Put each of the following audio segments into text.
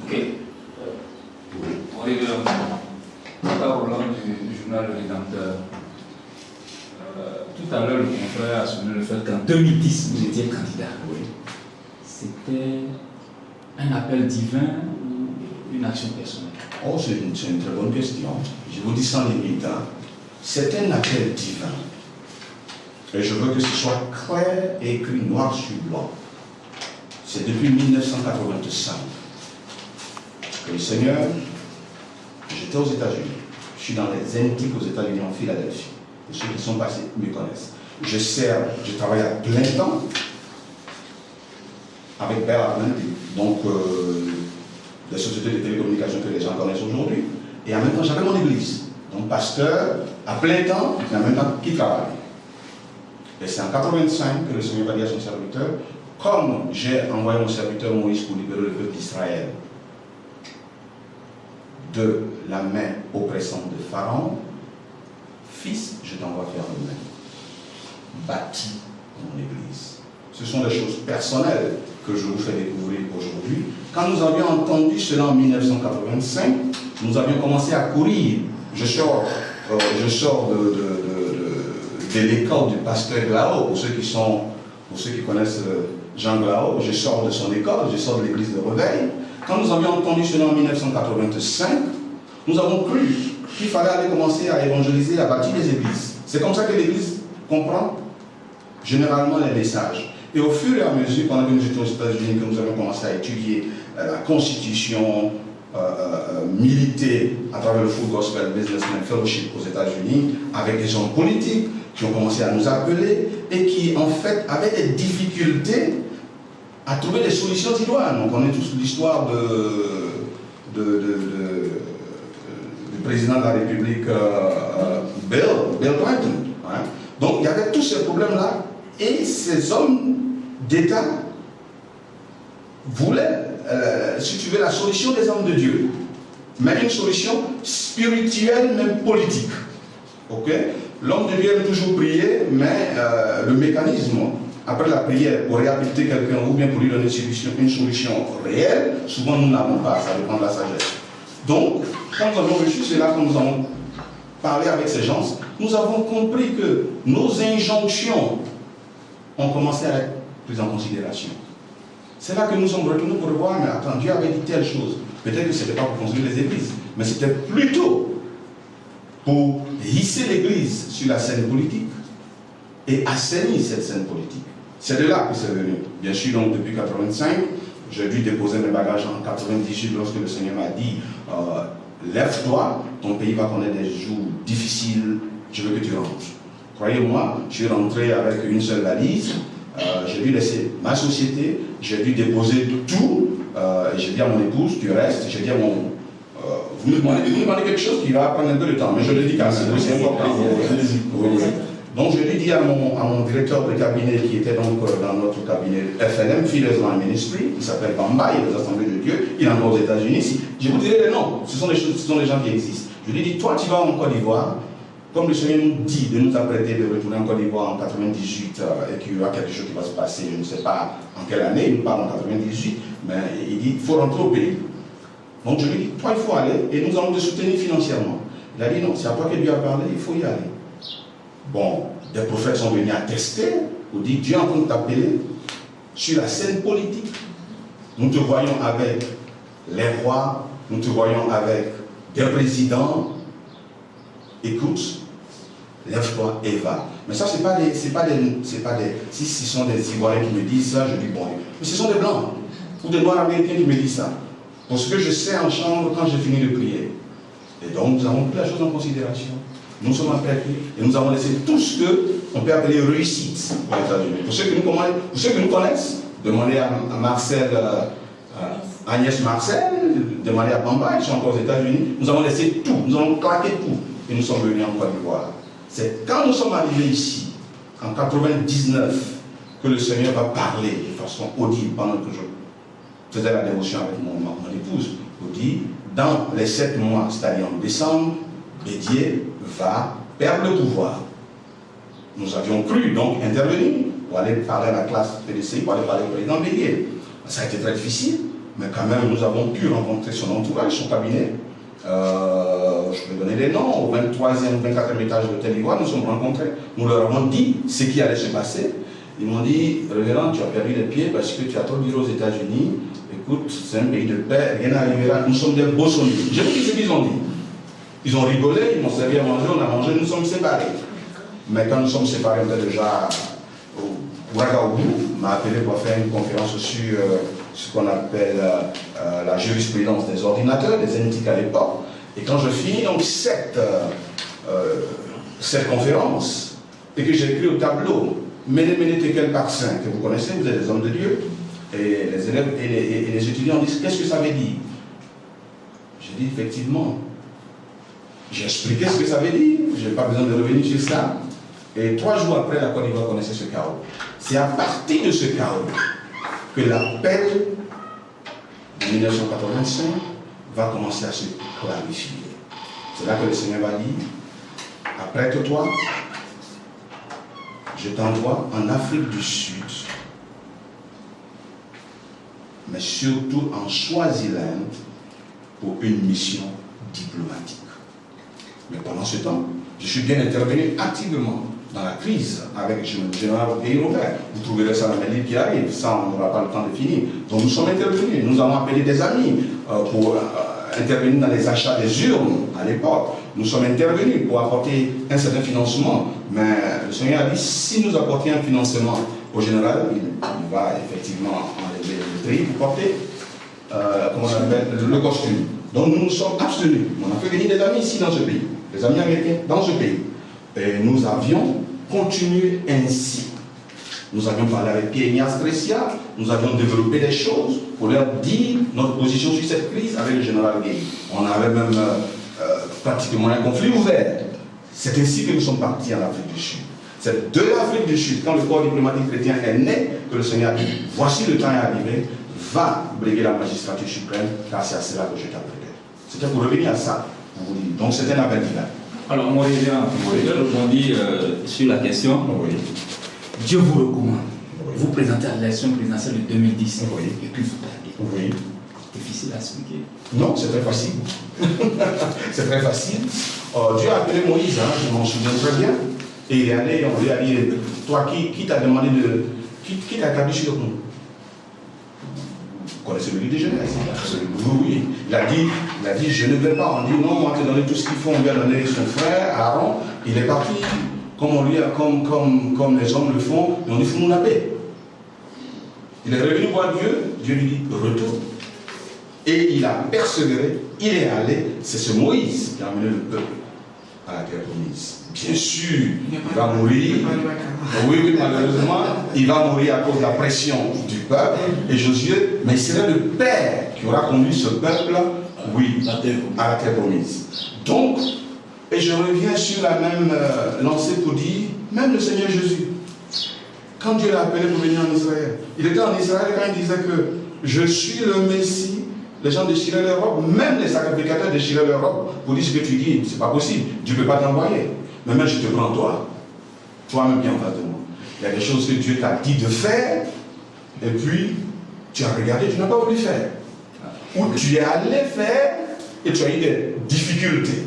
Ok. On est au long du journal Le Rédempteur. Tout à l'heure, le confrère a souligné le fait qu'en 2010, vous étiez candidat. Oui. C'était un appel divin ou une action personnelle? Oh, c'est une très bonne question. Je vous dis sans limite. C'est un appel divin. Et je veux que ce soit clair et écrit noir sur blanc. C'est depuis 1985 que le Seigneur, j'étais aux États-Unis. Je suis dans les Antiques aux États-Unis, en Philadelphie. Et ceux qui sont passés me connaissent. Je travaille à plein temps avec Bell Atlantic, donc des sociétés de télécommunications que les gens connaissent aujourd'hui. Et en même temps, j'avais mon église. Donc pasteur à plein temps, et en même temps qui travaille. Et c'est en 1985 que le Seigneur va dire à son serviteur, comme j'ai envoyé mon serviteur Moïse pour libérer le peuple d'Israël de la main oppressante de Pharaon, fils, je t'envoie faire le même. Bâtis mon église. Ce sont des choses personnelles que je vous fais découvrir aujourd'hui. Quand nous avions entendu cela en 1985, nous avions commencé à courir. Je sors de l'école du pasteur Glao, pour ceux qui connaissent Jean Glao, je sors de son école, je sors de l'église de Réveil. Quand nous avions entendu cela en 1985, nous avons cru qu'il fallait aller commencer à évangéliser, à bâtir des églises. C'est comme ça que l'église comprend généralement les messages. Et au fur et à mesure, pendant que nous étions aux États-Unis, que nous avons commencé à étudier la Constitution, militer à travers le Full Gospel Businessman Fellowship aux États-Unis, avec des hommes politiques qui ont commencé à nous appeler et qui, en fait, avaient des difficultés à trouver des solutions idoines. On connaît tous l'histoire du président de la République, Bill Clinton. Hein. Donc, il y avait tous ces problèmes-là et ces hommes d'État voulaient, si tu veux, la solution des hommes de Dieu, mais une solution spirituelle, même politique. Ok? L'homme de Dieu aime toujours prier, mais le mécanisme, après la prière, pour réhabiliter quelqu'un ou bien pour lui donner une solution réelle, souvent nous n'avons pas, ça dépend de la sagesse. Donc, quand nous avons reçu cela, quand nous avons parlé avec ces gens, nous avons compris que nos injonctions ont commencé à être prises en considération. C'est là que nous sommes retournés pour voir, mais attends, Dieu avait dit telle chose. Peut-être que ce n'était pas pour construire les églises, mais c'était plutôt pour hisser l'église sur la scène politique et assainir cette scène politique. C'est de là que c'est venu. Bien sûr, donc depuis 1985, j'ai dû déposer mes bagages en 1998 lorsque le Seigneur m'a dit lève-toi, ton pays va connaître des jours difficiles, je veux que tu rentres. Croyez-moi, je suis rentré avec une seule valise, j'ai dû laisser ma société, j'ai dû déposer tout, et j'ai dit à mon épouse, tu restes, j'ai dit à mon... vous me demandez quelque chose qui va prendre un peu de temps, mais je le dis quand même, c'est important. Donc je lui dis à mon directeur de cabinet qui était donc dans notre cabinet FLM, Feeders Line Ministry, qui s'appelle Bamba, il est aux Assemblées de Dieu, il est encore aux États-Unis. Je vous dirai les noms, ce sont des gens qui existent. Je lui dis, toi tu vas en Côte d'Ivoire, comme le Seigneur nous dit de nous apprêter de retourner en Côte d'Ivoire en 98 et qu'il y aura quelque chose qui va se passer, je ne sais pas en quelle année, il nous parle en 98, mais il dit, il faut rentrer au pays. Donc je lui dis, toi il faut aller et nous allons te soutenir financièrement. Il a dit, non, c'est à toi que Dieu a parlé, il faut y aller. Bon, des prophètes sont venus attester, pour dire, Dieu est en train de t'appeler sur la scène politique. Nous te voyons avec les rois, nous te voyons avec des présidents. Écoute, lève-toi et va. Mais ça, si ce sont des Ivoiriens qui me disent ça, je dis bon. Mais ce sont des Blancs ou des Noirs américains qui me disent ça. Parce que je sais en chambre quand j'ai fini de prier. Et donc, nous avons pris la chose en considération. Nous sommes appelés et nous avons laissé tout ce qu'on peut appeler réussite aux États-Unis. Pour ceux qui nous connaissent, demandez à Marcel, Agnès Marcel, demandez à Bamba, ils sont encore aux États-Unis. Nous avons laissé tout, nous avons claqué tout. Et nous sommes venus en Côte d'Ivoire. C'est quand nous sommes arrivés ici, en 1999, que le Seigneur va parler de façon audible pendant que je faisais la dévotion avec mon épouse. Il dit, dans les 7 mois, c'est-à-dire en décembre, Bédier va perdre le pouvoir. Nous avions cru donc intervenir pour aller parler à la classe PDC, pour aller parler au président Bédier. Ça a été très difficile. mais quand même, nous avons pu rencontrer son entourage, son cabinet. Je peux donner des noms. Au 23e, 24e étage de l'hôtel Ivoire, nous sommes rencontrés. Nous leur avons dit ce qui allait se passer. Ils m'ont dit, révérend, tu as perdu les pieds parce que tu as trop viré aux États-Unis. Écoute, c'est un pays de paix, rien n'arrivera. Nous sommes des bossoniers. J'ai vu ce qu'ils ont dit. Ils ont rigolé, ils m'ont servi à manger, on a mangé, nous sommes séparés. Mais quand nous sommes séparés, on était déjà au Ouagaougou. On m'a appelé pour faire une conférence sur ce qu'on appelle la jurisprudence des ordinateurs, des NTIC à l'époque. Et quand je finis donc cette conférence, et que j'ai écrit au tableau, Méné Tekel Parsin, que vous connaissez, vous êtes des hommes de Dieu, et les élèves et les étudiants disent, qu'est-ce que ça veut dire? J'ai dit, effectivement, j'ai expliqué ce que ça veut dire, je n'ai pas besoin de revenir sur ça. Et 3 jours après, la Côte d'Ivoire connaissait ce chaos. C'est à partir de ce chaos que l'appel de 1985 va commencer à se clarifier. C'est là que le Seigneur va dire, apprête-toi, je t'envoie en Afrique du Sud, mais surtout en Swaziland pour une mission diplomatique. Mais pendant ce temps, je suis bien intervenu activement dans la crise avec le général Guy Robert. Vous trouverez ça dans mes livres qui arrivent, ça on n'aura pas le temps de finir. Donc nous sommes intervenus, nous avons appelé des amis pour intervenir dans les achats des urnes à l'époque. Nous sommes intervenus pour apporter un certain financement, mais le Seigneur a dit, si nous apportions un financement au général, il va effectivement enlever le tri pour porter comment on appelle, le costume. Donc nous nous sommes abstenus. On a fait venir des amis ici dans ce pays, des amis américains dans ce pays. Et nous avions continué ainsi. Nous avions parlé avec Pierre-Ignace Grecia, nous avions développé des choses pour leur dire notre position sur cette crise avec le général Gueye. On avait même pratiquement un conflit ouvert. C'est ainsi que nous sommes partis en Afrique du Sud. C'est de l'Afrique du Sud, quand le corps diplomatique chrétien est né, que le Seigneur a dit, voici le temps est arrivé, va briguer la magistrature suprême, car c'est à cela que je t'appelais. C'était pour revenir à ça. Donc c'est un appel divin. Alors, moi, je répondis sur la question. Oui. Dieu vous recommande. Oui. Vous présentez à l'élection présidentielle de 2010. Oui. Et puis vous perdez. Oui. Difficile à expliquer. Non, c'est très facile. C'est très facile. Dieu a appelé Moïse, hein, je m'en souviens très bien. Et il est allé, on lui a dit, toi, qui t'a demandé de. Qui t'a établi sur nous? Vous connaissez le livre de Genèse? Oui. Il a dit, je ne vais pas. On dit, non, on va te donner tout ce qu'il faut. On lui a donné son frère, Aaron. Il est parti. Comme les hommes le font, et on dit, fous-nous la paix. Il est revenu voir Dieu. Dieu lui dit, retourne. Et il a persévéré. Il est allé. C'est ce Moïse qui a amené le peuple à la terre promise. Bien sûr, il va mourir. Oui, malheureusement, il va mourir à cause de la pression du peuple. Et Josué, mais il serait le Père qui aura conduit ce peuple, oui, à la terre promise. Donc, et je reviens sur la même lancée pour dire, même le Seigneur Jésus, quand Dieu l'a appelé pour venir en Israël, il était en Israël quand il disait que je suis le Messie. Les gens déchiraient leurs robes, même les sacrificateurs déchiraient leurs robes pour dire ce que tu dis, c'est pas possible, Dieu ne peut pas t'envoyer. Mais même je te prends toi-même bien en face de moi. Il y a des choses que Dieu t'a dit de faire, et puis tu as regardé, tu n'as pas voulu faire. Ou tu es allé faire, et tu as eu des difficultés.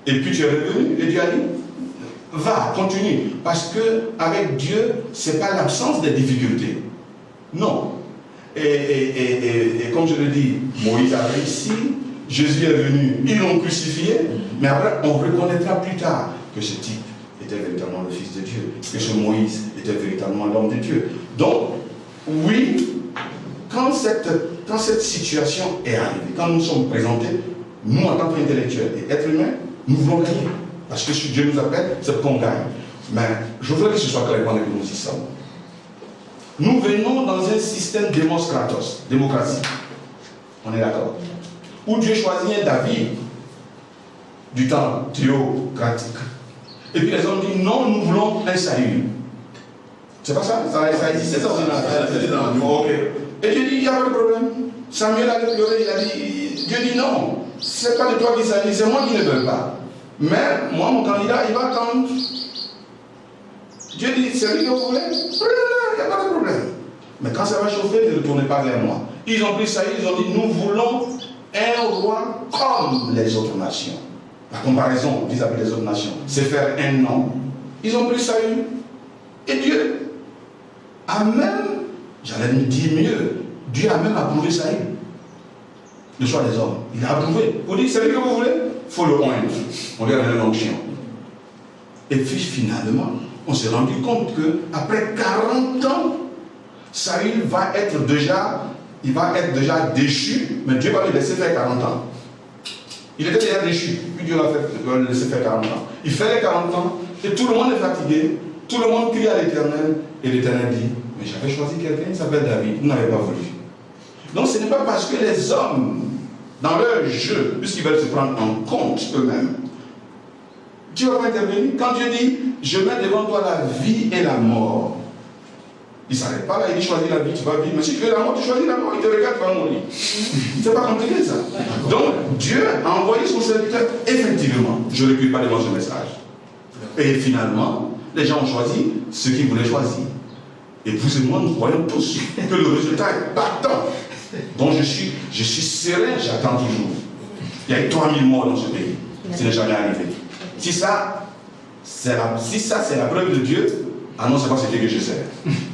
Et puis tu es revenu, et Dieu a dit, va, continue. Parce que avec Dieu, ce n'est pas l'absence des difficultés. Non. Et comme je le dis, Moïse a réussi, Jésus est venu, ils l'ont crucifié, mais après on reconnaîtra plus tard que ce type était véritablement le Fils de Dieu, que ce Moïse était véritablement l'homme de Dieu. Donc, oui, quand cette situation est arrivée, quand nous sommes présentés, nous en tant qu'intellectuels et êtres humains, nous voulons gagner. Parce que si Dieu nous appelle, c'est qu'on gagne. Mais je voudrais que ce soit clair pendant que nous y sommes. Nous venons dans un système démocratie. On est d'accord? Où Dieu choisit un David du temps théocratique. Et puis les hommes disent non, nous voulons un Saül. C'est pas ça? Ça existe, ça ok. Et Dieu dit, il n'y a pas de problème. Samuel allait pleurer, il a dit, Dieu dit non, c'est pas de toi qui s'agit, c'est moi qui ne veux pas. Mais moi, mon candidat, il va attendre. Dieu dit, c'est lui que vous voulez? Il n'y a pas de problème. Mais quand ça va chauffer, ne retournez pas vers moi. Ils ont pris Saül, ils ont dit, nous voulons un roi comme les autres nations. La comparaison vis-à-vis des autres nations, c'est faire un nom. Ils ont pris Saül. Et Dieu a même, j'allais me dire mieux, Dieu a même approuvé Saül. Le choix des hommes. Il a approuvé. Pour dire, c'est lui que vous voulez, il faut le oindre. On lui a donné l'onction. Et puis finalement, on s'est rendu compte qu'après 40 ans, Saül va être déjà déchu, mais Dieu va le laisser faire 40 ans. Il était déjà déchu, puis Dieu va le laisser faire 40 ans. Il fait les 40 ans, et tout le monde est fatigué, tout le monde crie à l'Éternel, et l'Éternel dit, mais j'avais choisi quelqu'un qui s'appelle David, vous n'avez pas voulu. Donc ce n'est pas parce que les hommes, dans leur jeu, puisqu'ils veulent se prendre en compte eux-mêmes, Dieu va intervenir. Quand Dieu dit, je mets devant toi la vie et la mort, il ne s'arrête pas là, il dit choisis la vie, tu vas vivre. Mais si tu veux la mort, tu choisis la mort, il te regarde, tu vas mourir. C'est pas compliqué ça. Donc Dieu a envoyé son serviteur, effectivement, je ne recule pas devant ce message. Et finalement, les gens ont choisi ce qu'ils voulaient choisir. Et vous et moi, nous croyons tous que le résultat est partant. Donc je suis serein, j'attends toujours. Il y a eu 3000 morts dans ce pays. Ce n'est jamais arrivé. Si ça, c'est la preuve de Dieu, alors non, c'est pas ce que je sais.